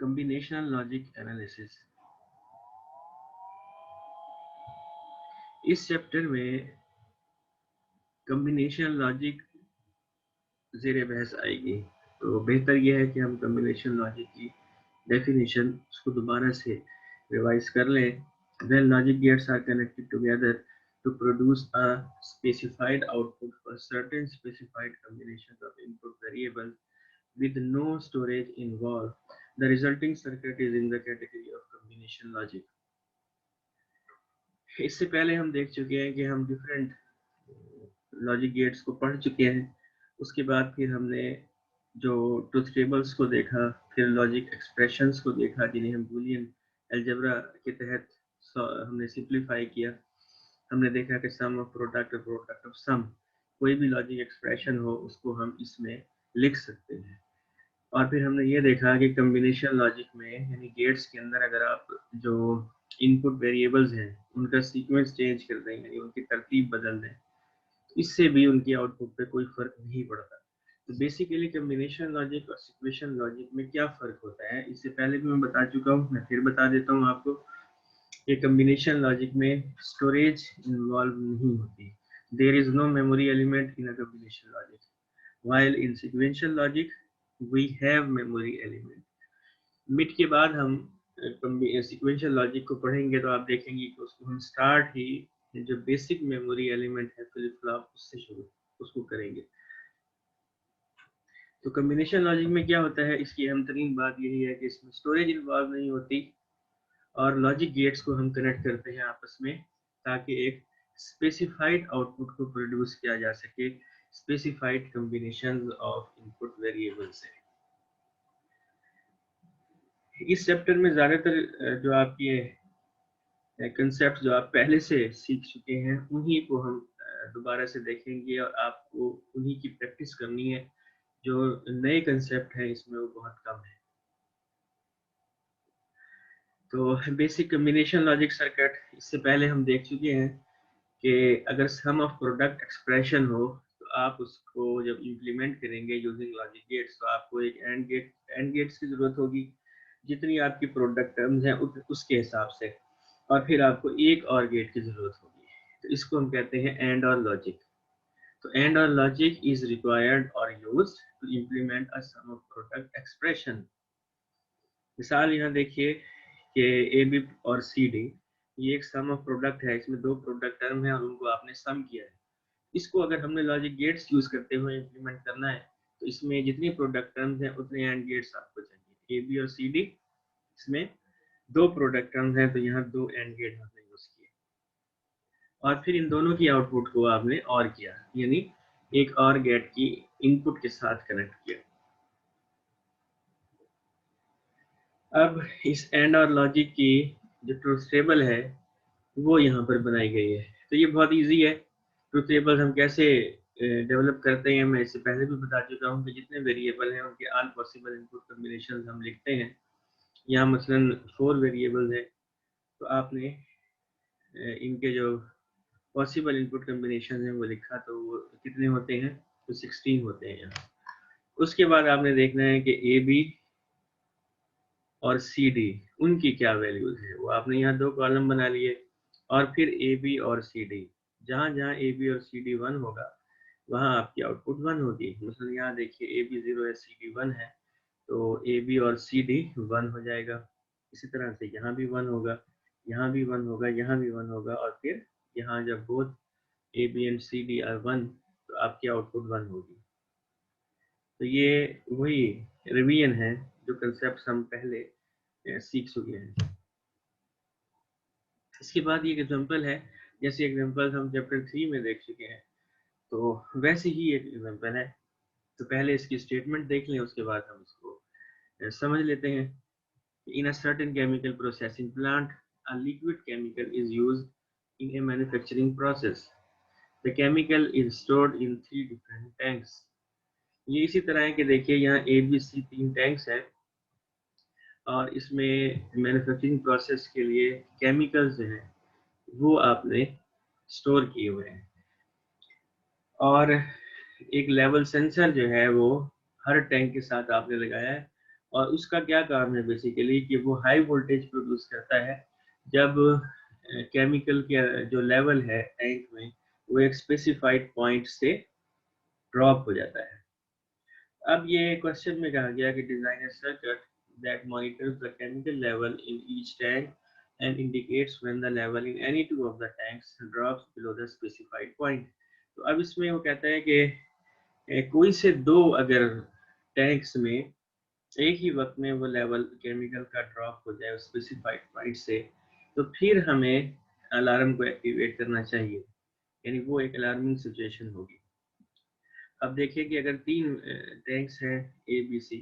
Combinational logic analysis. इस chapter में combinational logic ज़ेरे बहस आएगी, तो बेहतर यह है कि हम कॉम्बिनेशन लॉजिक की डेफिनेशन उसको दोबारा से रिवाइज कर लें। When logic gates are connected together to produce a specified output for certain specified combinations of input variables with no storage involved, the resulting circuit is in the category of combination logic. इससे पहले हम देख चुके हैं कि हम different logic gates को पढ़ चुके हैं। उसके बाद फिर हमने जो ट्रुथ टेबल्स को देखा, फिर लॉजिक एक्सप्रेशंस को देखा जिन्हें हम बूलियन अलजेब्रा के तहत हमने सिंप्लीफाई किया। हमने देखा कि सम ऑफ प्रोडक्ट और प्रोडक्ट ऑफ सम, कोई भी लॉजिक एक्सप्रेशन हो उसको हम इसमें लिख सकते हैं। और फिर हमने ये देखा कि कॉम्बिनेशन लॉजिक में यानी गेट्स के अंदर अगर आप जो इनपुट वेरिएबल्स हैं उनका सीक्वेंस चेंज कर दें यानी उनकी तरतीब बदल दें, इससे भी उनकी आउटपुट पे कोई फर्क नहीं पड़ता। तो बेसिकली कॉम्बिनेशन लॉजिक और सिक्वेशन लॉजिक में क्या फर्क होता है, इससे पहले भी मैं बता चुका हूँ, मैं फिर बता देता हूँ आपको। ये कॉम्बिनेशन लॉजिक में स्टोरेज इन्वॉल्व नहीं होती। There is no memory element in a combination logic, while in sequential logic we have memory element. Mid के बाद हम सिक्वेंशियल लॉजिक को पढ़ेंगे तो आप देखेंगे कि उसको हम स्टार्ट ही जो बेसिक मेमोरी एलिमेंट है फ्लिप फ्लॉप उससे शुरू उसको करेंगे। तो कॉम्बिनेशन लॉजिक में क्या होता है, इसकी अहम तरीन बात यही है कि इसमें स्टोरेज इन्वॉल्व नहीं होती और लॉजिक गेट्स को हम कनेक्ट करते हैं आपस में ताकि एक स्पेसिफाइड आउटपुट को प्रोड्यूस किया जा सके specified combination of input variable से। इस चैप्टर में ज़्यादातर जो आपके कंसेप्ट जो आप पहले से सीख चुके हैं उन्हीं को हम दोबारा से देखेंगे और आपको उन्हीं की प्रैक्टिस करनी है। जो नए कंसेप्ट हैं इसमें वो बहुत कम है। तो बेसिक कॉम्बिनेशन लॉजिक सर्किट इससे पहले हम देख चुके हैं कि अगर सम ऑफ प्रोडक्ट एक्सप्रेशन हो तो आप उसको जब इम्प्लीमेंट करेंगे यूजिंग लॉजिक गेट्स तो आपको एक एंड गेट्स की जरूरत होगी जितनी आपकी प्रोडक्ट टर्म्स हैं उसके हिसाब से, और फिर आपको एक और गेट की जरूरत होगी। तो इसको हम कहते हैं एंड और लॉजिक। तो एंड और लॉजिक इज रिक्वायर्ड और used to implement a sum of product expression. मिसाल यहाँ देखिए कि ए बी और सी डी ये एक सम ऑफ प्रोडक्ट है, इसमें दो प्रोडक्ट टर्म है और उनको आपने सम किया है। इसको अगर हमने लॉजिक गेट्स यूज करते हुए इम्प्लीमेंट करना है तो इसमें जितनी प्रोडक्ट टर्म्स हैं उतने एंड गेट्स आपको चाहिए। ए बी और सी डी इसमें दो प्रोडक्ट टर्म्स हैं तो यहाँ दो एंड गेट आपने यूज किए और फिर इन दोनों की आउटपुट को आपने और किया यानी एक और गेट की इनपुट के साथ कनेक्ट किया। अब इस एंड और लॉजिक की जो ट्रुथ टेबल है वो यहाँ पर बनाई गई है। तो ये बहुत इजी है। ट्रुथ टेबल हम कैसे डेवलप करते हैं मैं इससे पहले भी बता चुका हूँ कि जितने वेरिएबल हैं उनके ऑल पॉसिबल इनपुट कॉम्बिनेशन हम लिखते हैं। यहाँ मसलन 4 वेरिएबल है तो आपने इनके जो पॉसिबल इनपुट कॉम्बिनेशन है वो लिखा, तो वो कितने होते हैं, तो 16 होते हैं यहाँ। उसके बाद आपने देखना है कि ए बी और सी डी उनकी क्या वैल्यूज है, वो आपने यहाँ दो कॉलम बना लिए और फिर ए बी और सी डी जहाँ जहाँ ए बी और सी डी 1 होगा वहाँ आपकी आउटपुट 1 होगी। मतलब यहाँ देखिए ए बी 0 है सी डी 1 है तो ए बी और सी डी 1 हो जाएगा। इसी तरह से यहाँ भी 1 होगा, यहाँ भी 1 होगा, यहाँ भी 1 होगा और फिर यहाँ जब both A B and C D are 1 तो आपकी आउटपुट 1 होगी। तो ये वही रिवीजन है जो कंसेप्ट हम पहले सीख चुके हैं। इसके बाद ये एग्जांपल है, जैसे एग्जांपल हम चैप्टर 3 में देख चुके हैं तो वैसे ही एक एग्जांपल है। तो पहले इसकी स्टेटमेंट देख लें उसके बाद हम इसको समझ लेते हैं। In a certain chemical processing plant a liquid chemical is used in a manufacturing process. The chemical is stored in 3 different tanks. ये इसी तरह है कि देखिए यहाँ ए बी सी 3 टैंक्स है और इसमें मैन्युफैक्चरिंग प्रोसेस के लिए केमिकल्स जो हैं वो आपने स्टोर किए हुए हैं और एक लेवल सेंसर जो है वो हर टैंक के साथ आपने लगाया है और उसका क्या काम है बेसिकली कि वो हाई वोल्टेज प्रोड्यूस करता है जब केमिकल के जो लेवल है टैंक में वो एक स्पेसिफाइड पॉइंट से ड्रॉप हो जाता है। अब ये क्वेश्चन में कहा गया कि design a circuit that monitors the chemical level in each tank and indicates when the level in any two of the tanks drops below the specified point। तो अब इसमें वो कहता है कि कोई से दो अगर टैंक्स में एक ही वक्त में वो लेवल केमिकल का ड्रॉप हो जाए स्पेसिफाइड पॉइंट से, तो फिर हमें अलार्म को एक्टिवेट करना चाहिए, यानी वो एक अलार्मिंग सिचुएशन होगी। अब देखिए कि अगर तीन टैंक्स हैं ए बी सी,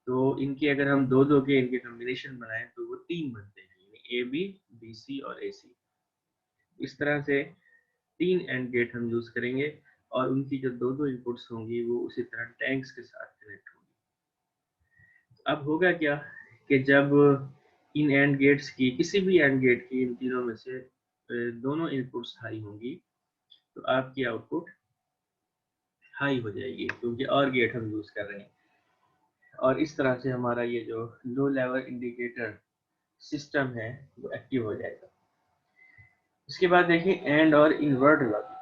तो इनके अगर हम दो दो के इनके कॉम्बिनेशन बनाएं तो वो तीन बनते हैं, यानी ए बी बी सी और ए सी। इस तरह से तीन एंड गेट हम यूज करेंगे और उनकी जो दो दो इनपुट्स होंगी वो उसी तरह टैंक्स के साथ कनेक्ट होंगी। अब होगा क्या कि जब इन एंड गेट्स की किसी भी एंड गेट की इन तीनों में से दोनों इनपुट्स हाई होंगी तो आपकी आउटपुट हाई हो जाएगी, क्योंकि और गेट हम यूज कर रहे हैं। और इस तरह से हमारा ये जो लो लेवल इंडिकेटर सिस्टम है वो एक्टिव हो जाएगा। इसके बाद देखिए एंड और इन्वर्ट लॉजिक।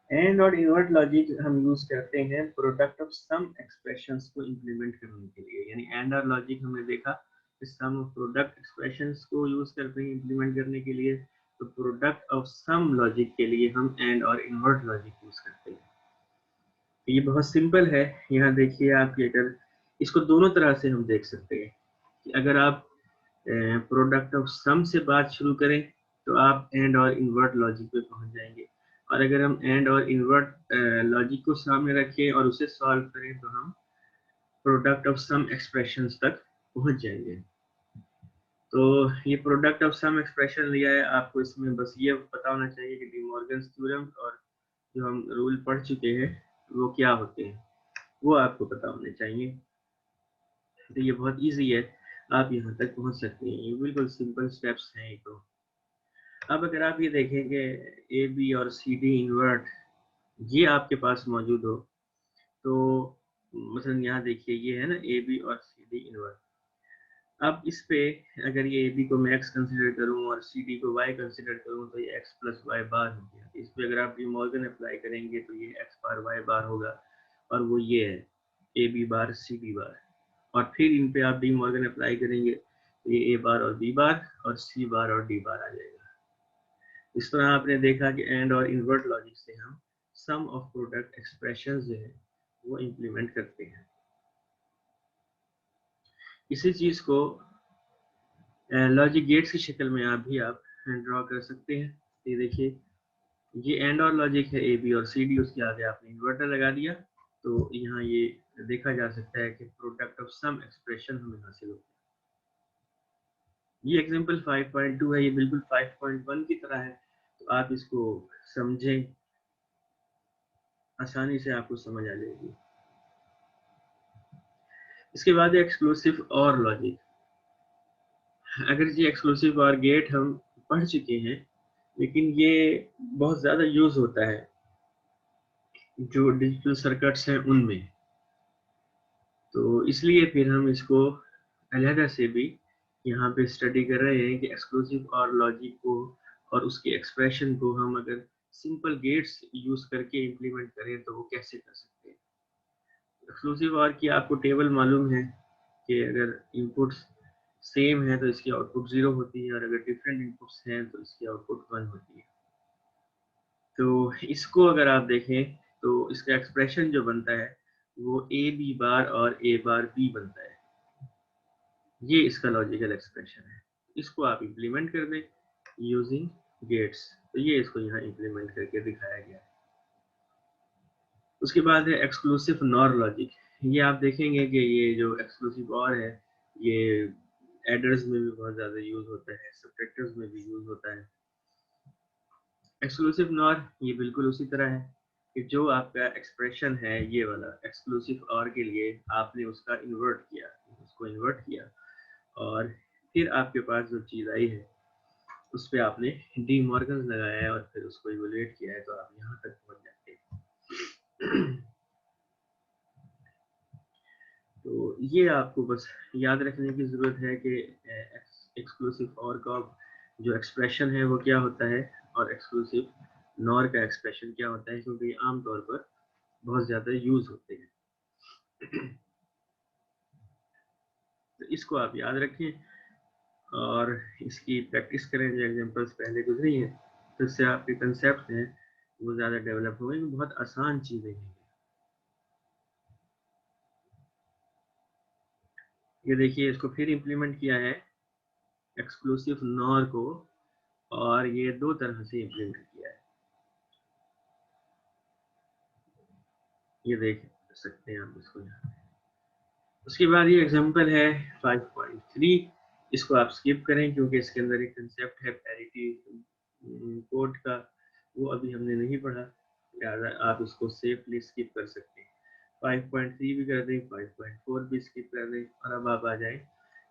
एंड और इन्वर्ट लॉजिक हम यूज करते हैं प्रोडक्ट ऑफ सम एक्सप्रेशंस को इंप्लीमेंट करने के लिए, यानी एंड और लॉजिक हमने देखा कि सम ऑफ प्रोडक्ट एक्सप्रेशंस को यूज करते हैं इंप्लीमेंट करने के लिए, तो प्रोडक्ट ऑफ सम लॉजिक के लिए हम एंड और इन्वर्ट लॉजिक यूज करते हैं। ये बहुत सिंपल है। यहाँ देखिए आप कि अगर इसको दोनों तरह से हम देख सकते हैं कि अगर आप प्रोडक्ट ऑफ सम से बात शुरू करें तो आप एंड और इन्वर्ट लॉजिक पे पहुंच जाएंगे, और अगर हम एंड और इन्वर्ट लॉजिक को सामने रखें और उसे सॉल्व करें तो हम प्रोडक्ट ऑफ सम एक्सप्रेशंस तक पहुंच जाएंगे। तो ये प्रोडक्ट ऑफ सम एक्सप्रेशन लिया है, आपको इसमें बस ये पता होना चाहिए कि डी मॉर्गन्स थ्योरम और जो हम रूल पढ़ चुके हैं वो क्या होते हैं, वो आपको पता होने चाहिए। तो ये बहुत इजी है, आप यहाँ तक पहुँच सकते हैं, ये बिल्कुल सिंपल स्टेप्स हैं ये तो। अब अगर आप ये देखेंगे ए बी और सी डी इन्वर्ट ये आपके पास मौजूद हो, तो मसलन यहाँ देखिए ये है ना ए बी और सी डी इन्वर्ट। अब इस पे अगर ये ए बी को मैं एक्स कंसिडर करूँ और सी डी को वाई कंसिडर करूँ तो ये एक्स प्लस वाई बार हो गया। इस पे अगर आप डी मॉर्गन अप्लाई करेंगे तो ये एक्स बार वाई बार होगा, और वो ये है A B bar C D बार। और फिर इन पे आप डी मॉर्गन अप्लाई करेंगे तो ये ए बार और बी बार और सी बार और डी बार आ जाएगा। इस तरह आपने देखा कि एंड और इन्वर्ट लॉजिक से हम सम ऑफ प्रोडक्ट एक्सप्रेशन जो है वो इंप्लीमेंट करते हैं। इसी चीज को लॉजिक गेट्स की शक्ल में आप ड्रॉ कर सकते हैं। ये देखिए ये एंड और लॉजिक है ए बी और सी डी, उसके आगे आपने इन्वर्टर लगा दिया, तो यहाँ ये देखा जा सकता है कि प्रोडक्ट ऑफ सम एक्सप्रेशन हमें हासिल होता है। ये एग्जांपल 5.2 है, ये बिल्कुल 5.1 की तरह है, तो आप इसको समझें, आसानी से आपको समझ आ जाएगी। इसके बाद एक्सक्लूसिव और लॉजिक। अगर ये एक्सक्लूसिव और गेट हम पढ़ चुके हैं, लेकिन ये बहुत ज़्यादा यूज होता है जो डिजिटल सर्किट्स हैं उनमें, तो इसलिए फिर हम इसको अलहदा से भी यहाँ पे स्टडी कर रहे हैं कि एक्सक्लूसिव और लॉजिक को और उसके एक्सप्रेशन को हम अगर सिंपल गेट्स यूज करके इम्प्लीमेंट करें तो वो कैसे कर सकते हैं। एक्सक्लूसिव और की आपको टेबल मालूम है कि अगर इनपुट्स सेम है तो इसकी आउटपुट 0 होती है, और अगर डिफरेंट इनपुट्स हैं तो इसकी आउटपुट 1 होती है। तो इसको अगर आप देखें तो इसका एक्सप्रेशन जो बनता है वो ए बी बार और ए बार बी बनता है, ये इसका लॉजिकल एक्सप्रेशन है। इसको आप इम्प्लीमेंट कर दें यूजिंग गेट्स, तो ये इसको यहाँ इम्प्लीमेंट करके दिखाया गया है। उसके बाद है एक्सक्लूसिव नॉर लॉजिक। ये आप देखेंगे कि ये जो एक्सक्लूसिव और है ये एडर्स में भी बहुत ज़्यादा यूज होता है, सब्ट्रैक्टर्स में भी यूज होता है। एक्सक्लूसिव नॉर ये बिल्कुल उसी तरह है कि जो आपका एक्सप्रेशन है ये वाला एक्सक्लूसिव और के लिए आपने उसका इन्वर्ट किया, उसको इन्वर्ट किया, और फिर आपके पास जो चीज़ आई है उस पर आपने डी मॉर्गन लगाया है और फिर उसको इवेलुएट किया है, तो आप यहाँ तक पहुँच जाते हैं। तो ये आपको बस याद रखने की ज़रूरत है कि एक्सक्लूसिव और का जो एक्सप्रेशन है वो क्या होता है और एक्सक्लूसिव नॉर का एक्सप्रेशन क्या होता है, क्योंकि आमतौर पर बहुत ज़्यादा यूज़ होते हैं। तो इसको आप याद रखें और इसकी प्रैक्टिस करें। जो एग्जांपल्स पहले गुजरी हैं तो इससे आपके कंसेप्ट हैं वो ज़्यादा डेवलप होंगे। बहुत आसान चीज़ें हैं। ये देखिए, इसको फिर इम्प्लीमेंट किया है एक्सक्लूसिव नॉर को, और ये दो तरह से इम्प्लीमेंट किया है। ये देख सकते हैं आप इसको यहाँ। उसके बाद ये एग्जांपल है 5.3। इसको आप स्किप करें क्योंकि इसके अंदर एक कंसेप्ट है पैरिटी कोड का, वो अभी हमने नहीं पढ़ा, लिहाजा आप इसको सेफली स्किप कर सकते हैं। 5.3 भी कर दें, 5.4 भी स्किप कर दें, और अब आप आ जाए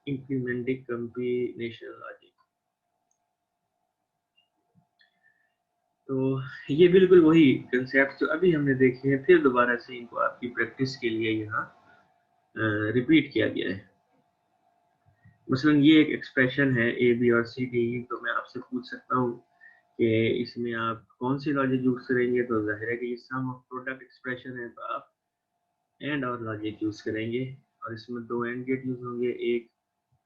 इंप्लीमेंटिंग कॉम्बिनेशन लॉजिक। तो ये बिल्कुल वही कंसेप्ट जो अभी हमने देखे हैं, फिर दोबारा से इनको आपकी प्रैक्टिस के लिए यहाँ रिपीट किया गया है। मसलन ये एक एक्सप्रेशन है ए बी और सी डी, तो मैं आपसे पूछ सकता हूँ कि इसमें आप कौन सी लॉजिक यूज करेंगे। तो जाहिर है कि ये सम ऑफ प्रोडक्ट एक्सप्रेशन है, तो आप एंड और लॉजिक यूज करेंगे, और इसमें दो एंड गेट यूज होंगे। एक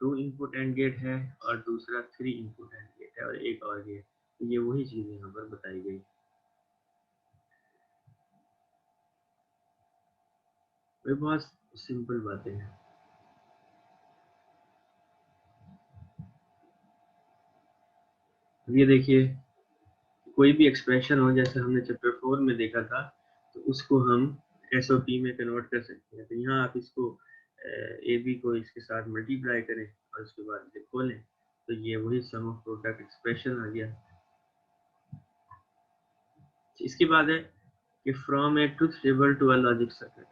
2 इनपुट एंड गेट है और दूसरा 3 इनपुट एंड गेट है, और एक और गेट। ये वही चीज यहाँ पर बताई गई। ये बहुत सिंपल बातें हैं। ये देखिए, कोई भी एक्सप्रेशन हो, जैसे हमने चैप्टर 4 में देखा था, तो उसको हम एसओपी में कन्वर्ट कर सकते हैं। तो यहाँ आप इसको ए बी को इसके साथ मल्टीप्लाई करें और उसके बाद इसे खोलें, तो ये वही सम ऑफ प्रोडक्ट एक्सप्रेशन आ गया। इसके बाद है कि from a truth table to a logic circuit.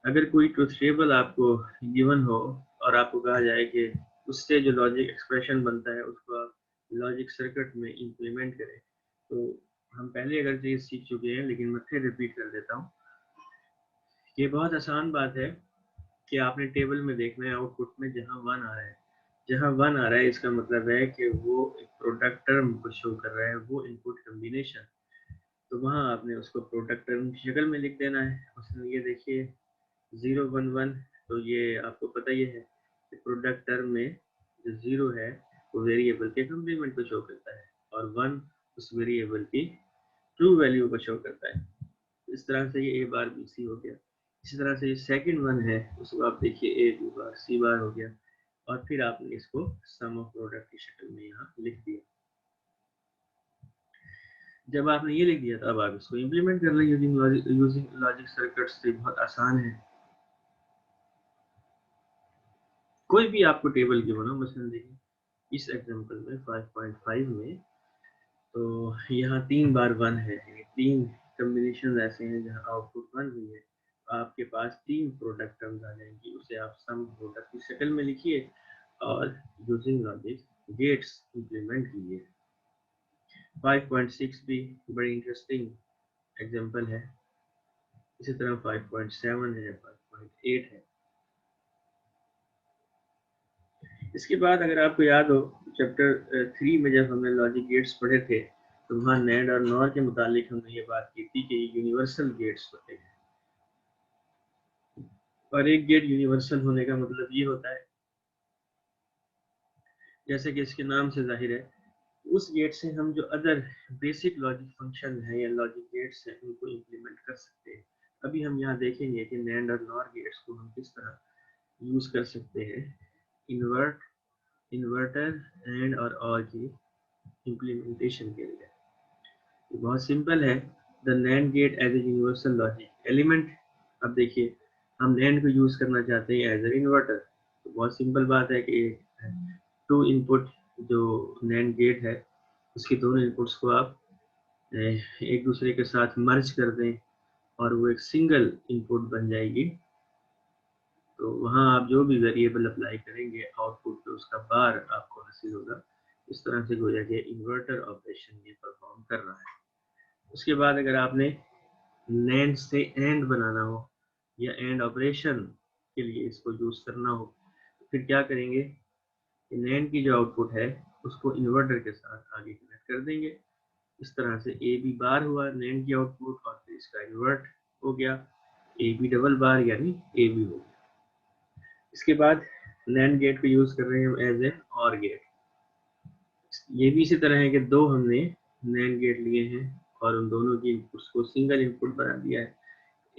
अगर कोई ट्रुथ टेबल आपको गिवन हो और आपको कहा जाए कि उससे जो लॉजिक एक्सप्रेशन बनता है उसको आप लॉजिक सर्किट में इंप्लीमेंट करें, तो हम पहले अगर चीज सीख चुके हैं, लेकिन मैं फिर रिपीट कर देता हूँ। ये बहुत आसान बात है कि आपने टेबल में देखना है आउटपुट में जहाँ 1 आ रहा है। जहाँ 1 आ रहा है इसका मतलब है कि वो एक प्रोडक्ट टर्म को शो कर रहा है, वो इनपुट कॉम्बिनेशन। तो वहाँ आपने उसको प्रोडक्ट टर्म की शक्ल में लिख देना है। मसलन ये देखिए 011, तो ये आपको पता ही है कि प्रोडक्ट टर्म में जो 0 है वो वेरिएबल के कम्प्लीमेंट को शो करता है, और 1 उस वेरिएबल की ट्रू वैल्यू को शो करता है। इस तरह से ये ए बार बी सी हो गया। इसी तरह से ये सेकंड वन है, उसको आप देखिए ए बी बार सी बार हो गया, और फिर आपने इसको सम ऑफ प्रोडक्ट की शक्ल में यहाँ लिख दिया। जब आपने ये लिख दिया, तो अब आप इसको इम्प्लीमेंट कर लें यूजिंग लॉजिक सर्किट्स। से बहुत आसान है। कोई भी आपको टेबल की बना, मसलन देखिए इस एग्जांपल में 5.5 में, तो यहाँ 3 बार 1 है, 3 कॉम्बिनेशन ऐसे हैं जहाँ आउटपुट 1 हुई है। आपके पास 3 प्रोडक्ट टर्म्स आ जाएंगी, उसे आप सम प्रोडक्ट की शक्ल में लिखिए और यूजिंग लॉजिक गेट्स इंप्लीमेंट कीजिए। 5.6 भी बड़ी इंटरेस्टिंग एग्जांपल है। इसी तरह 5.7 है, 5.8 है। इसके बाद अगर आपको याद हो, चैप्टर 3 में जब हमने लॉजिक गेट्स पढ़े थे, तो वहाँ नैंड और नॉर के मुतालिक हमने ये बात की थी कि यूनिवर्सल गेट्स होते हैं, और एक गेट यूनिवर्सल होने का मतलब ये होता है, जैसे कि इसके नाम से जाहिर है, उस गेट से हम जो अदर बेसिक लॉजिक फंक्शन है या लॉजिक गेट्स हैं उनको इम्प्लीमेंट कर सकते हैं। अभी हम यहाँ देखेंगे कि नैंड और नॉर गेट्स को हम किस तरह यूज कर सकते हैं इन्वर्टर एंड और की इम्प्लीमेंटेशन के लिए। बहुत सिंपल है। The NAND gate as a universal logic element. अब देखिए, हम नैंड को यूज करना चाहते हैं एज ए इन्वर्टर, तो बहुत सिंपल बात है कि 2 इनपुट जो नैंड गेट है उसके दोनों इनपुट्स को आप एक दूसरे के साथ मर्ज कर दें और वो एक सिंगल इनपुट बन जाएगी। तो वहाँ आप जो भी वेरिएबल अप्लाई करेंगे आउटपुट पे उसका बार आपको हासिल होगा। इस तरह से गोया कि इन्वर्टर ऑपरेशन ये परफॉर्म कर रहा है। उसके बाद अगर आपने नैंड से एंड बनाना हो या एंड ऑपरेशन के लिए इसको यूज़ करना हो, फिर क्या करेंगे कि नैंड की जो आउटपुट है उसको इन्वर्टर के साथ आगे कनेक्ट कर देंगे। इस तरह से ए बी बार हुआ नैंड की आउटपुट और फिर इसका इन्वर्ट हो गया ए बी डबल बार यानी ए बी हो गया। इसके बाद नैंड गेट को यूज़ कर रहे हैं हम एज ए और गेट। ये भी इसी तरह है कि दो हमने नैंड गेट लिए हैं और उन दोनों की इनपुट्स को सिंगल इनपुट बना दिया है।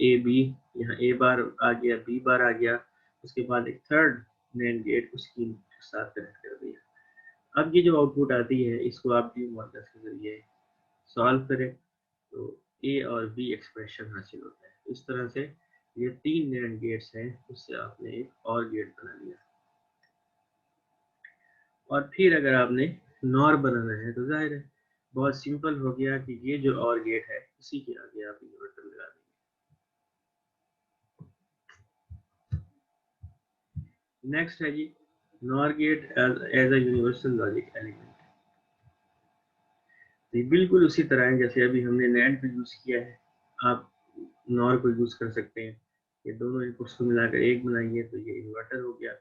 ए बी, यहाँ ए बार आ गया, बी बार आ गया, उसके बाद एक थर्ड नैंड गेट उसकी इनपुट के साथ कनेक्ट कर दिया। अब ये जो आउटपुट आती है इसको आप डी मॉडल के जरिए सॉल्व करें तो ए और बी एक्सप्रेशन हासिल होता है। इस तरह से ये तीन नैंड गेट्स हैं, उससे आपने एक और गेट बना लिया। और फिर अगर आपने नॉर बनाना है तो जाहिर है बहुत सिंपल हो गया कि ये जो और गेट है इसी के आगे आप इन्वर्टर लगा देंगे। नेक्स्ट है जी NOR gate as a universal logic element. ये बिल्कुल उसी तरह है जैसे अभी हमने नैंड को यूज किया है, आप नॉर को यूज कर सकते हैं। ये दोनों इनपुट्स को मिलाकर एक बनाइए तो ये इन्वर्टर हो गया।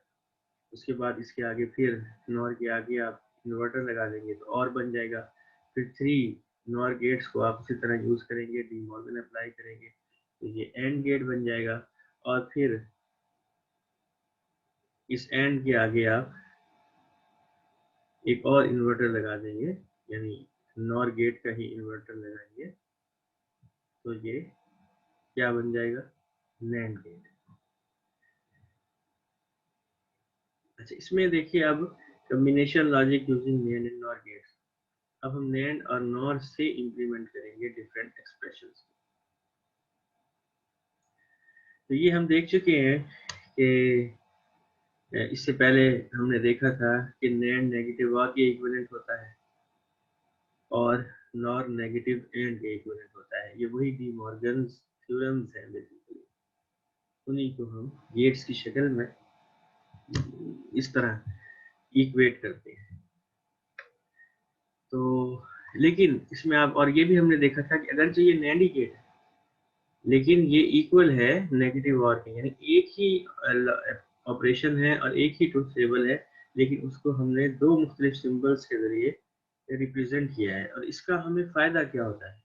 उसके बाद इसके आगे फिर नॉर के आगे आप इन्वर्टर लगा देंगे तो और बन जाएगा। फिर थ्री नॉर गेट्स को आप उसी तरह यूज करेंगे, डी मॉर्गन अप्लाई करेंगे तो ये एंड गेट बन जाएगा। और फिर इस एंड के आगे आप एक और इन्वर्टर लगा देंगे, यानी नॉर गेट का ही इन्वर्टर लगाएंगे तो ये क्या बन जाएगा, नैंड गेट। अच्छा, इसमें देखिए अब combination logic using NAND and NOR gates. अब हम नैंड और नॉर से इंप्लीमेंट करेंगे डिफरेंट एक्सप्रेशंस। तो ये हम देख चुके हैं कि इससे पहले हमने देखा था कि नैंड नेगेटिव और के इक्विवेलेंट होता है और नॉर नेगेटिव एंड के इक्विवेलेंट होता है। ये वही डी मॉर्गन्स थ्योरम्स हैं बेसिकली, उन्हीं को हम गेट्स की शक्ल में इस तरह इक्वेट करते हैं। तो लेकिन इसमें आप, और ये भी हमने देखा था कि अगर जो ये नैंड गेट है लेकिन ये इक्वल है नेगेटिव और के, यानी एक ही ऑपरेशन है और एक ही ट्रुथ टेबल है, लेकिन उसको हमने दो मुख्तलिफ सिंबल्स के जरिए रिप्रेजेंट किया है। और इसका हमें फायदा क्या होता है,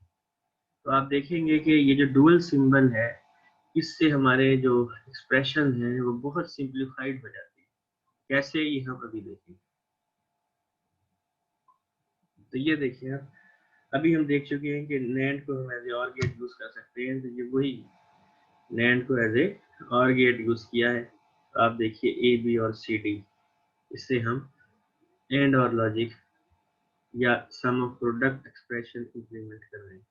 तो आप देखेंगे कि ये जो डुअल सिंबल है इससे हमारे जो एक्सप्रेशन है वो बहुत सिंप्लीफाइड हो जाती है। कैसे, ये हम अभी देखेंगे। तो ये देखिए आप, अभी हम देख चुके हैं कि नैंड को हम एज ए और गेट यूज कर सकते हैं। तो ये वही नैंड को एज ए और गेट यूज किया है। तो आप देखिए ए बी और सी डी, इससे हम एंड और लॉजिक या सम ऑफ प्रोडक्ट एक्सप्रेशन इंप्लीमेंट कर रहे हैं।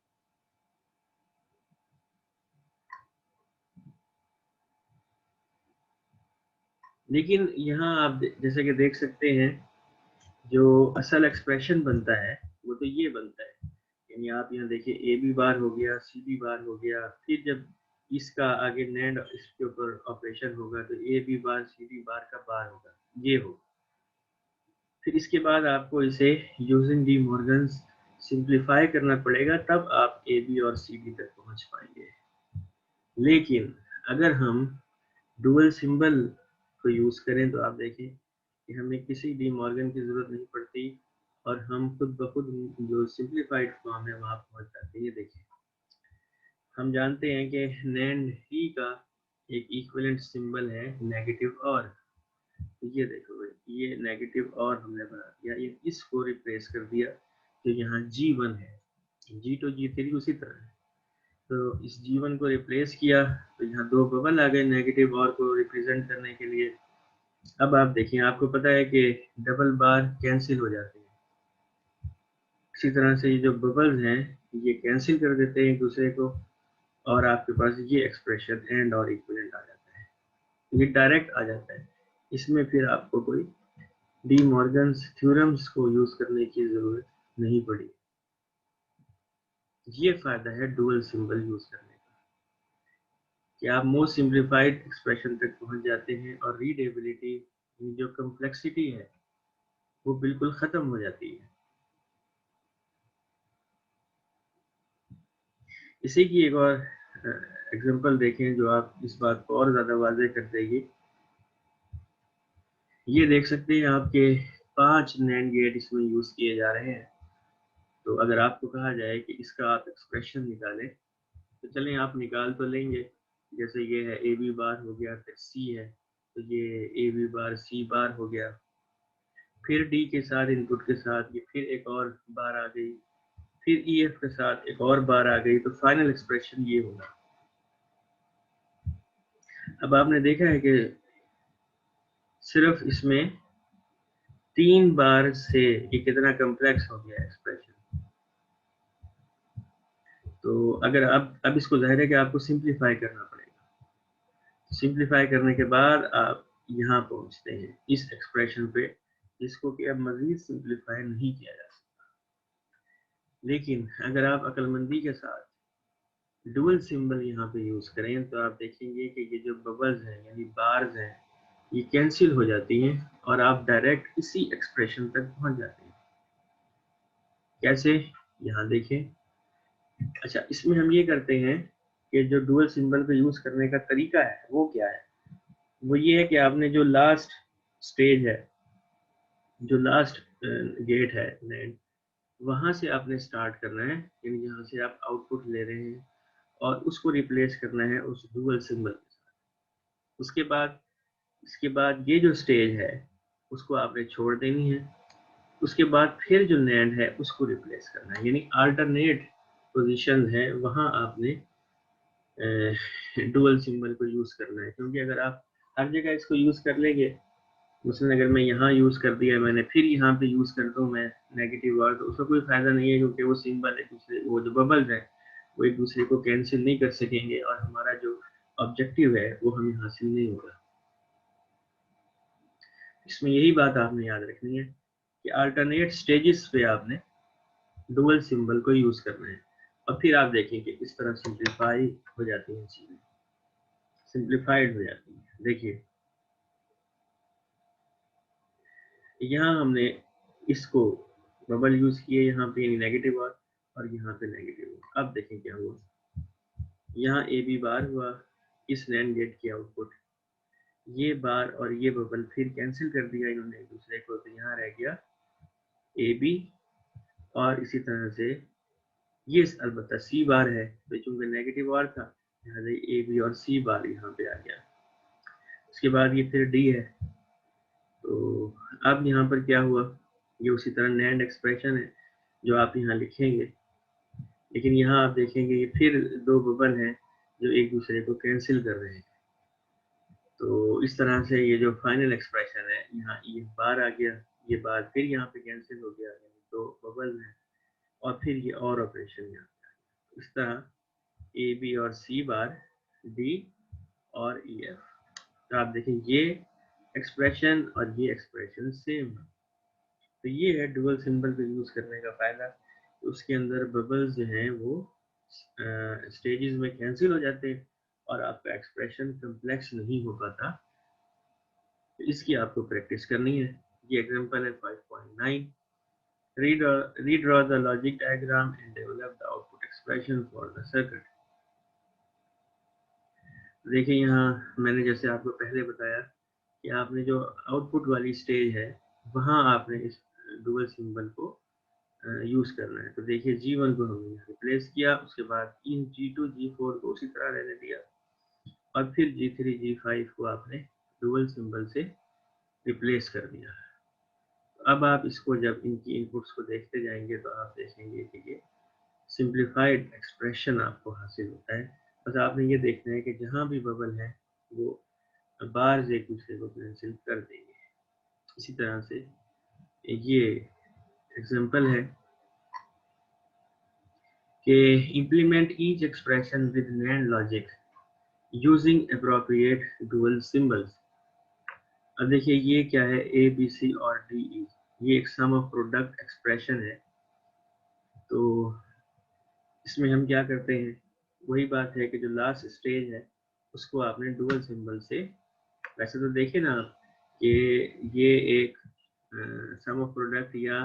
लेकिन यहाँ आप जैसे कि देख सकते हैं जो असल एक्सप्रेशन बनता है वो तो ये बनता है, यानी आप यहाँ देखिए ए बी बार हो गया, सी बी बार हो गया, फिर जब इसका आगे नैंड इसके ऊपर ऑपरेशन होगा तो A B bar C B bar का बार होगा, ये होगा। फिर इसके बाद आपको इसे यूजिंग डी मॉर्गन सिंप्लीफाई करना पड़ेगा, तब आप ए बी और सी बी तक पहुंच पाएंगे। लेकिन अगर हम डुअल सिंबल को यूज करें तो आप देखें कि हमें किसी डी मॉर्गन की जरूरत नहीं पड़ती और हम खुद ब खुद जो सिंप्लीफाइड फॉर्म है वहां पहुंच जाते हैं। ये देखिए, हम जानते हैं कि नैंड ही का एक इक्विवेलेंट सिंबल है नेगेटिव और। तो ये देखो भाई, ये नेगेटिव और हमने बना दिया, ये इसको रिप्लेस कर दिया। तो यहाँ G1 है, G2 G3 उसी तरह है। तो इस G1 को रिप्लेस किया तो यहाँ दो बबल आ गए नेगेटिव और को रिप्रेजेंट करने के लिए। अब आप देखिए, आपको पता है कि डबल बार कैंसिल हो जाते हैं, इसी तरह से ये जो बबल्स हैं ये कैंसिल कर देते हैं एक दूसरे को और आपके पास ये एक्सप्रेशन एंड और इक्विवेलेंट आ जाता है। ये डायरेक्ट आ जाता है, इसमें फिर आपको कोई डी मॉर्गन थ्योरम्स को यूज करने की जरूरत नहीं पड़ी। ये फायदा है डुअल सिंबल यूज करने का कि आप मोस्ट सिंप्लीफाइड एक्सप्रेशन तक पहुंच जाते हैं और रीडेबिलिटी, जो कम्प्लेक्सिटी है वो बिल्कुल खत्म हो जाती है। इसी की एक और एग्जांपल देखें जो आप इस बात को और ज़्यादा वाज़ेह कर देगी ये देख सकते हैं आपके 5 नैंड गेट इसमें यूज किए जा रहे हैं। तो अगर आपको कहा जाए कि इसका आप एक्सप्रेशन निकालें, तो चलें आप निकाल तो लेंगे। जैसे ये है ए बी बार हो गया, फिर सी है तो ये ए बी बार सी बार हो गया, फिर डी के साथ इनपुट के साथ ये फिर एक और बार आ गई, फिर ई एफ के साथ एक और बार आ गई, तो फाइनल एक्सप्रेशन ये होगा। अब आपने देखा है कि सिर्फ इसमें 3 बार से ये कितना कम्प्लेक्स हो गया एक्सप्रेशन। तो अगर अब इसको जाहिर है कि आपको सिंप्लीफाई करना पड़ेगा। सिंप्लीफाई करने के बाद आप यहाँ पहुँचते हैं इस एक्सप्रेशन पे, जिसको कि अब मजीद सिंप्लीफाई नहीं किया जा सकता। लेकिन अगर आप अक्लमंदी के साथ डुअल सिंबल यहाँ पे यूज करें तो आप देखेंगे कि ये जो बबल्स हैं यानी बार्स हैं ये कैंसिल हो जाती हैं और आप डायरेक्ट इसी एक्सप्रेशन तक पहुंच जाते हैं। कैसे, यहाँ देखें। अच्छा, इसमें हम ये करते हैं कि जो डुअल सिंबल को यूज करने का तरीका है वो क्या है। वो ये है कि आपने जो लास्ट स्टेज है, जो लास्ट गेट है नैंड, वहां से आपने स्टार्ट करना है, यानी जहाँ से आप आउटपुट ले रहे हैं और उसको रिप्लेस करना है उस डुअल सिंबल के साथ। इसके बाद ये जो स्टेज है उसको आपने छोड़ देनी है। उसके बाद फिर जो नैंड है उसको रिप्लेस करना है, यानी अल्टरनेट पोजीशन है वहां आपने डुअल सिंबल को यूज करना है। क्योंकि अगर आप हर जगह इसको यूज कर लेंगे, मसलन अगर मैं यहाँ यूज कर दिया मैंने, फिर यहाँ पे यूज कर दूँ मैं नेगेटिव वर्ड, तो उसका कोई फायदा नहीं है, क्योंकि वो सिंबल एक दूसरे, वो जो बबल्स है वो एक दूसरे को कैंसिल नहीं कर सकेंगे और हमारा जो ऑब्जेक्टिव है वो हमें हासिल नहीं होगा। इसमें यही बात आपने याद रखनी है कि अल्टरनेट स्टेजेस पे आपने डुअल सिंबल को यूज करना है और फिर आप देखेंगे इस तरह सिंप्लीफाई हो जाती हैं चीजें, सिंप्लीफाइड हो जाती है। देखिए यहाँ हमने इसको बबल यूज किए यहाँ पे, यानी नेगेटिव और यहाँ पे नेगेटिव। अब देखें क्या हुआ, यहाँ ए बी बार हुआ, इस नैंड गेट की आउटपुट, ये बार और ये बबल फिर कैंसिल कर दिया इन्होंने एक दूसरे को, तो यहाँ रह गया ए बी और इसी तरह से ये अलबत्ता सी बार है, तो चूंकि नेगेटिव बार था लिहाजा ए बी और सी बार यहाँ पे आ गया। उसके बाद ये फिर डी है, तो अब यहाँ पर क्या हुआ, ये उसी तरह नैंड एक्सप्रेशन है जो आप यहाँ लिखेंगे, लेकिन यहाँ आप देखेंगे ये फिर 2 बबल हैं जो एक दूसरे को कैंसिल कर रहे हैं। तो इस तरह से ये जो फाइनल एक्सप्रेशन है, यहाँ ये बार आ गया, ये बार फिर यहाँ पे कैंसिल हो गया, यानी 2 बबल हैं और फिर ये और ऑपरेशन यहाँ पे। इस तरह ए बी और सी बार, डी और ई एफ। तो आप देखें ये एक्सप्रेशन और ये एक्सप्रेशन सेम है। तो ये है डुअल सिंबल को यूज करने का फायदा। उसके अंदर बबल्स जो हैं वो स्टेजेस में कैंसिल हो जाते हैं और आपका एक्सप्रेशन कम्प्लेक्स नहीं हो पाता। तो इसकी आपको प्रैक्टिस करनी है। ये एग्जांपल है 5.9। redraw the logic diagram and develop the output expression for the circuit। देखिए यहाँ मैंने जैसे आपको पहले बताया कि आपने जो आउटपुट वाली स्टेज है वहाँ आपने इस डुअल सिंबल को यूज करना है। तो देखिए G1 को हमने रिप्लेस किया, उसके बाद इन G2 G4 को उसी तरह रहने दिया और फिर G3 G5 को आपने डुअल सिंबल से रिप्लेस कर दिया। अब आप इसको जब इनकी इनपुट्स को देखते जाएंगे तो आप देखेंगे कि ये सिंप्लीफाइड एक्सप्रेशन आपको हासिल होता है। बस आपने ये देखना है कि जहाँ भी बबल है वो बार्स एक दूसरे को कैंसिल कर देंगे। इसी तरह से ये एग्जांपल है कि implement each expression with NAND logic using appropriate dual symbols। अब देखिए ये क्या है, ए बी सी और डी ई, ये एक सम ऑफ प्रोडक्ट एक्सप्रेशन है। तो इसमें हम क्या करते हैं, वही बात है कि जो लास्ट स्टेज है उसको आपने डुअल सिंबल से, वैसे तो देखिए ना आप कि ये एक सम ऑफ प्रोडक्ट या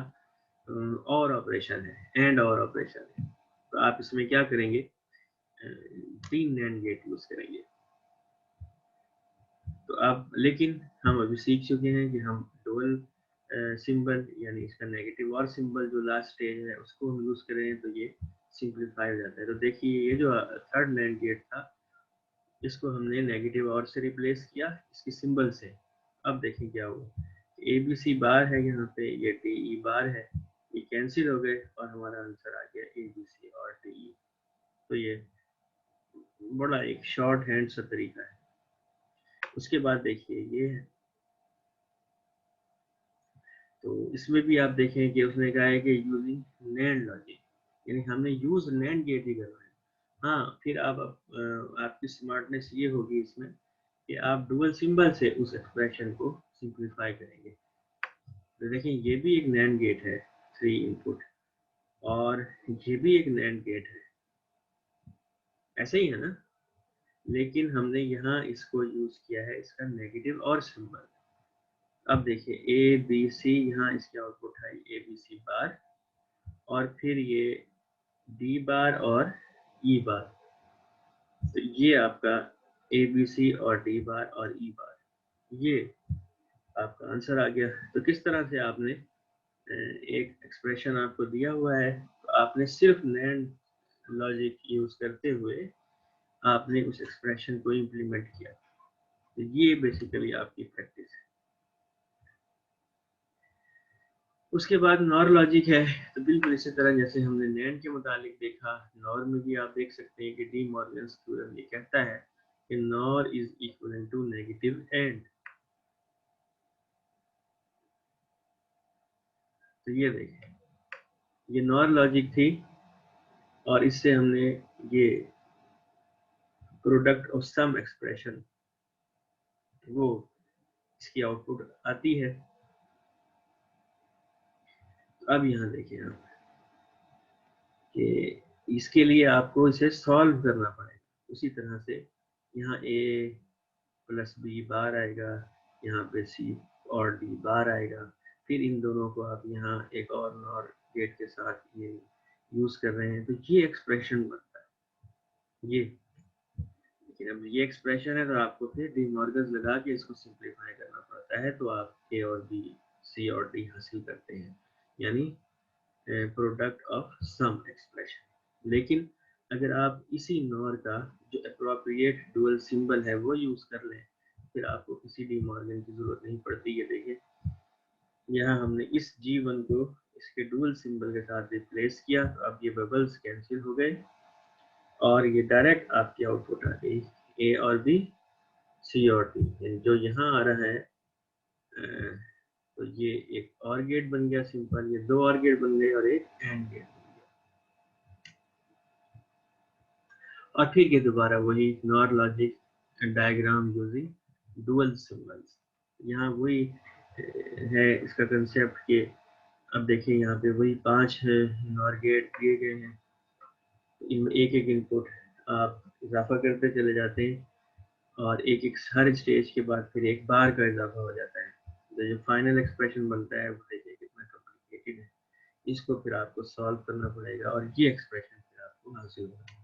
और ऑपरेशन है, एंड और ऑपरेशन है। तो आप इसमें क्या करेंगे, 3 नैंड गेट यूज करेंगे। तो अब लेकिन हम अभी सीख चुके हैं कि हम डुअल सिंबल यानी इसका नेगेटिव और सिंबल जो लास्ट स्टेज है उसको हम यूज़ करें तो ये सिंप्लीफाई हो जाता है। तो देखिए ये जो थर्ड NAND गेट था इसको हमने नेगेटिव और से रिप्लेस किया इसकी सिंबल से। अब देखिए क्या हुआ, ABC बार है यहाँ पे, ये DE बार है, ये कैंसिल हो गए और हमारा आंसर आ गया ABC और DE। तो ये बड़ा एक शॉर्ट हैंड सा तरीका है। उसके बाद देखिए ये है, तो इसमें भी आप देखें कि उसने कहा है कि यूजिंग NAND लॉजिक, यानी हमने यूज NAND गेट ही करना है। हाँ फिर आप आपकी स्मार्टनेस ये होगी इसमें कि आप डुअल सिंबल से उस एक्सप्रेशन को सिंप्लीफाई करेंगे। तो देखिए ये भी एक NAND गेट है 3 इनपुट, और ये भी एक NAND गेट है, ऐसे ही है ना, लेकिन हमने यहाँ इसको यूज किया है इसका नेगेटिव और सिंबल। अब देखिए ABC यहाँ इसके आउटपुट है ABC बार, और फिर ये D बार और E बार। तो ये आपका ABC और D बार और E बार, ये आपका आंसर आ गया। तो किस तरह से आपने एक एक्सप्रेशन आपको दिया हुआ है, तो आपने सिर्फ NAND लॉजिक यूज करते हुए आपने उस एक्सप्रेशन को इम्प्लीमेंट किया। तो ये बेसिकली आपकी प्रैक्टिस है। उसके बाद नॉर लॉजिक है, तो बिल्कुल इसी तरह जैसे हमने NAND के मुतालिक देखा, नॉर में भी आप देख सकते हैं कि डी मॉर्गन्स थ्योरम ये कहता है कि NOR is equal to negative AND. तो ये देखें, ये नॉर लॉजिक थी और इससे हमने ये प्रोडक्ट ऑफ सम एक्सप्रेशन वो इसकी आउटपुट आती है। तो अब यहाँ देखिए आप कि इसके लिए आपको इसे सॉल्व करना पड़ेगा। उसी तरह से यहाँ A प्लस B बार आएगा, यहाँ पे C और D बार आएगा, फिर इन दोनों को आप यहाँ एक और नॉर गेट के साथ ये यूज कर रहे हैं, तो ये एक्सप्रेशन बनता है ये। लेकिन अब ये एक्सप्रेशन है तो आपको फिर डी मॉर्गन्स लगा के इसको सिंप्लीफाई करना पड़ता है, तो आप A और B C और D हासिल करते हैं, यानी प्रोडक्ट ऑफ सम एक्सप्रेशन। लेकिन अगर आप इसी नॉर का जो अप्रोप्रिएट डुअल सिंबल है वो यूज कर लें, फिर आपको किसी डी मॉर्गन की जरूरत नहीं पड़ती। ये देखिए यहाँ हमने इस G1 को इसके डुअल सिंबल के साथ रिप्लेस किया, तो अब ये बबल्स कैंसिल हो गए और ये डायरेक्ट आपकी आउटपुट आ गई A और B C और D। जो यहाँ आ रहा है तो ये एक और गेट बन गया सिंपल, ये दो और गेट बन गए और एक एंड गेट बन गया। और फिर ये दोबारा वही nor logic diagram using dual symbols. यहाँ वही है इसका कंसेप्ट कि अब देखिए यहाँ पे वही 5 नॉर गेट दिए गए हैं, इनमें एक एक इनपुट आप इजाफा करते चले जाते हैं और एक एक हर स्टेज के बाद फिर एक बार का इजाफा हो जाता है। तो जो फाइनल एक्सप्रेशन बनता है वो देखिए कितना कॉम्प्लिकेटेड है, इसको फिर आपको सॉल्व करना पड़ेगा और ये एक्सप्रेशन फिर आपको हासिल होगा।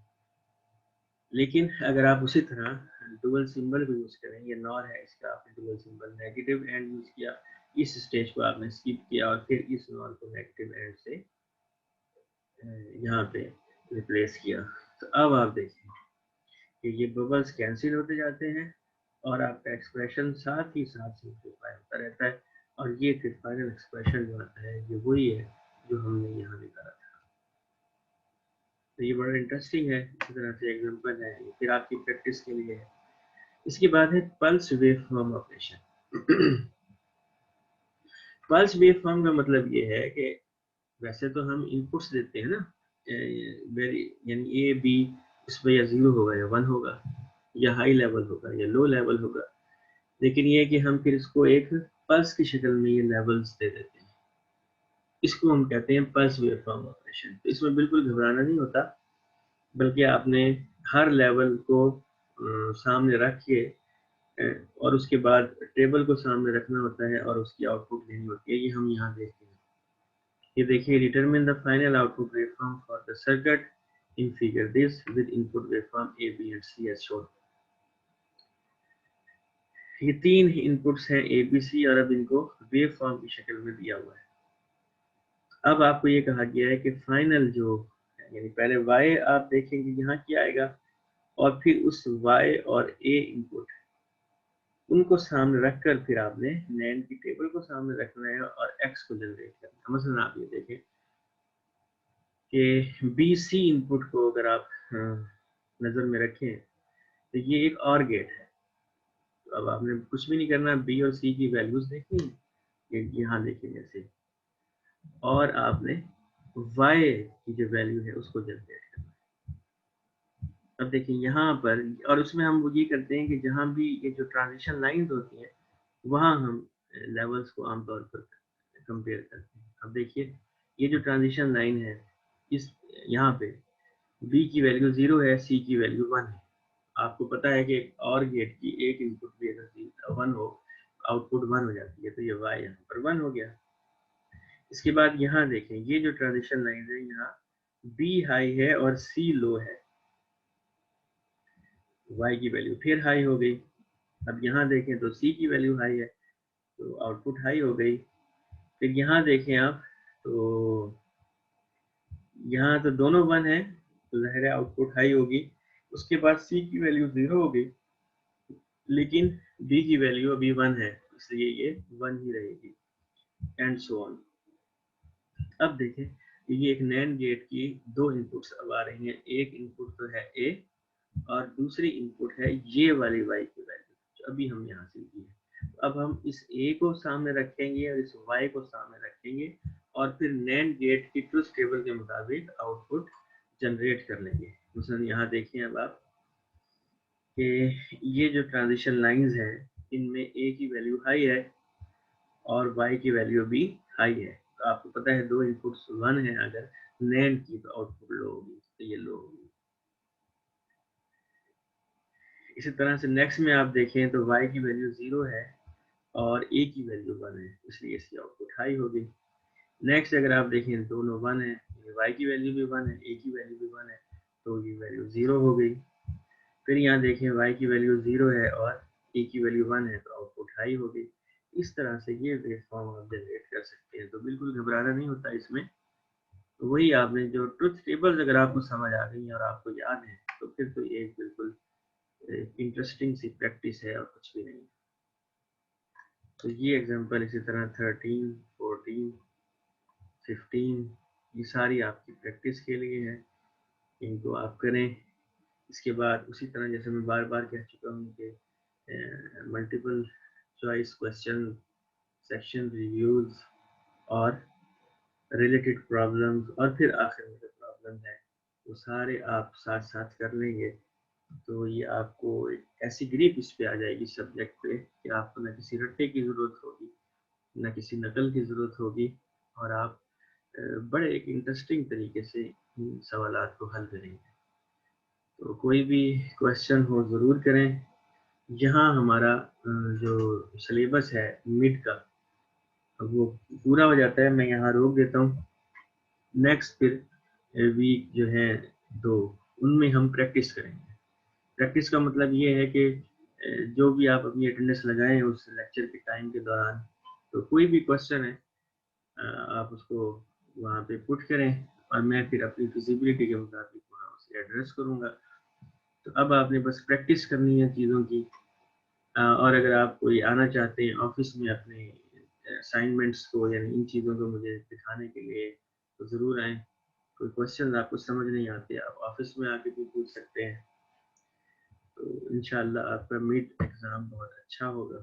लेकिन अगर आप उसी तरह डुअल सिंबल को यूज करें, ये नॉर है इसका आपने dual symbol negative and use किया, इस स्टेज को आपने स्किप किया और फिर इस नॉर को नेगेटिव एंड से यहाँ पे रिप्लेस किया, तो अब आप देखें कि ये बबल्स कैंसिल होते जाते हैं और आपका एक्सप्रेशन साथ ही साथ सिंप्लीफाई होता रहता है, और ये फिर फाइनल एक्सप्रेशन जो आता है ये वही है जो हमने यहाँ निकाला था। तो ये बड़ा इंटरेस्टिंग है, इसी तरह से एग्जाम्पल है, फिर आपकी प्रैक्टिस के लिए है। इसके बाद है pulse wave form operation. Pulse wave form का मतलब ये है कि वैसे तो हम इनपुट्स देते हैं ना, यानी ए बी, इसमें या 0 होगा या 1 होगा, या हाई लेवल होगा या लो लेवल होगा, लेकिन ये है कि हम फिर इसको एक पल्स की शक्ल में ये लेवल्स दे देते हैं, इसको हम कहते हैं पल्स वेव फॉर्म ऑपरेशन। तो इसमें बिल्कुल घबराना नहीं होता, बल्कि आपने हर लेवल को सामने रख के और उसके बाद टेबल को सामने रखना होता है और उसकी आउटपुट लेनी होती है। ये हम यहाँ देखते हैं, ये देखिए determine the final output waveform for the circuit in figure this with input waveform A B and C as shown. ये 3 इनपुट्स हैं ABC और अब इनको वेव फॉर्म की शक्ल में दिया हुआ है। अब आपको ये कहा गया है कि फाइनल जो यानी पहले y आप देखेंगे यहाँ क्या आएगा और फिर उस y और a इनपुट उनको सामने रखकर फिर आपने नैंड की टेबल को सामने रखना है और x को जनरेट करना है। मसलन आप ये देखें कि BC इनपुट को अगर आप नज़र में रखें तो ये एक और गेट है। तो अब आपने कुछ भी नहीं करना, B और C की वैल्यूज देखनी है, यहाँ देखें जैसे, और आपने y की जो वैल्यू है उसको जनरेट करना है। अब देखिए यहाँ पर, और उसमें हम वो ये करते हैं कि जहाँ भी ये जो ट्रांजिशन लाइंस होती हैं वहाँ हम लेवल्स को आमतौर पर कंपेयर करते हैं। अब देखिए ये जो ट्रांजिशन लाइन है, इस यहाँ पे B की वैल्यू 0 है, C की वैल्यू 1 है। आपको पता है कि और गेट की एक इनपुट भी अगर 1 हो, आउटपुट 1 हो जाती है, तो ये y यहाँ पर 1 हो गया। इसके बाद यहाँ देखें, ये जो ट्रांजिशन लाइन है, यहाँ B हाई है और C लो है, y की वैल्यू फिर हाई हो गई। अब यहाँ देखें तो C की वैल्यू हाई है, तो आउटपुट हाई हो गई। फिर यहाँ देखें आप, तो यहाँ तो दोनों 1 है, तो ज़ाहिर है आउटपुट हाई होगी। उसके बाद C की वैल्यू 0 हो गई, लेकिन B की वैल्यू अभी 1 है, इसलिए ये 1 ही रहेगी, एंड सो ऑन। अब देखें, ये एक नैंड गेट की 2 इनपुट्स अब आ रही हैं। एक इनपुट तो है A और दूसरी इनपुट है ये वाली y की वैल्यू जो अभी हमने हासिल की है। अब हम इस A को सामने रखेंगे और इस y को सामने रखेंगे और फिर नैंड गेट की ट्रुथ टेबल के मुताबिक आउटपुट जनरेट कर लेंगे। मसलन यहाँ देखिए अब आप कि ये जो ट्रांजिशन लाइंस हैं, इनमें A की वैल्यू हाई है और y की वैल्यू भी हाई है। तो आपको पता है 2 इनपुट्स 1 है, अगर नैंड की तो आउटपुट लो होगी, तो ये लो होगी। इसी तरह से नेक्स्ट में आप देखें तो y की वैल्यू 0 है और a की वैल्यू 1 है, इसलिए इसकी आउटपुट हाई होगी। नेक्स्ट अगर आप देखें दोनों 1 है, y की वैल्यू भी 1 है, a की वैल्यू भी 1 है, तो ये वैल्यू 0 हो गई। फिर यहाँ देखें y की वैल्यू 0 है और a की वैल्यू 1 है, तो आउटपुट हाई हो गई। इस तरह से ये वेव फॉर्म आप जनरेट कर सकते हैं, तो बिल्कुल घबराना नहीं होता इसमें। तो वही आपने जो ट्रुथ टेबल्स अगर आपको समझ आ गई और आपको याद है, तो फिर तो ये बिल्कुल इंटरेस्टिंग सी प्रैक्टिस है और कुछ भी नहीं। तो ये एग्जांपल इसी तरह 13, 14, 15 ये सारी आपकी प्रैक्टिस के लिए है, इनको आप करें। इसके बाद उसी तरह जैसे मैं बार बार कह चुका हूँ कि multiple choice question, section reviews और रिलेटेड प्रॉब्लम्स और फिर आखिर में जो प्रॉब्लम है वो सारे आप साथ साथ कर लेंगे, तो ये आपको एक ऐसी ग्रिप इस पे आ जाएगी सब्जेक्ट पे कि आपको न किसी रट्टे की ज़रूरत होगी, न किसी नकल की ज़रूरत होगी, और आप बड़े एक इंटरेस्टिंग तरीके से इन सवालात को हल करेंगे। तो कोई भी क्वेश्चन हो ज़रूर करें। यहाँ हमारा जो सिलेबस है मिड का, वो पूरा हो जाता है, मैं यहाँ रोक देता हूँ। नेक्स्ट फिर वीक जो है 2, उनमें हम प्रैक्टिस करेंगे। प्रैक्टिस का मतलब ये है कि जो भी आप अपनी अटेंडेंस लगाएं उस लेक्चर के टाइम के दौरान, तो कोई भी क्वेश्चन है आप उसको वहाँ पे पुट करें और मैं फिर अपनी फिजिबिलिटी के मुताबिक वहाँ उसे एड्रेस करूँगा। तो अब आपने बस प्रैक्टिस करनी है चीज़ों की, और अगर आप कोई आना चाहते हैं ऑफिस में अपने असाइनमेंट्स को यानी इन चीज़ों को मुझे दिखाने के लिए, तो ज़रूर आएँ। कोई क्वेश्चन आपको समझ नहीं आते, आप ऑफिस में आके भी पूछ सकते हैं। तो इंशाल्लाह आपका मिड एग्ज़ाम बहुत अच्छा होगा।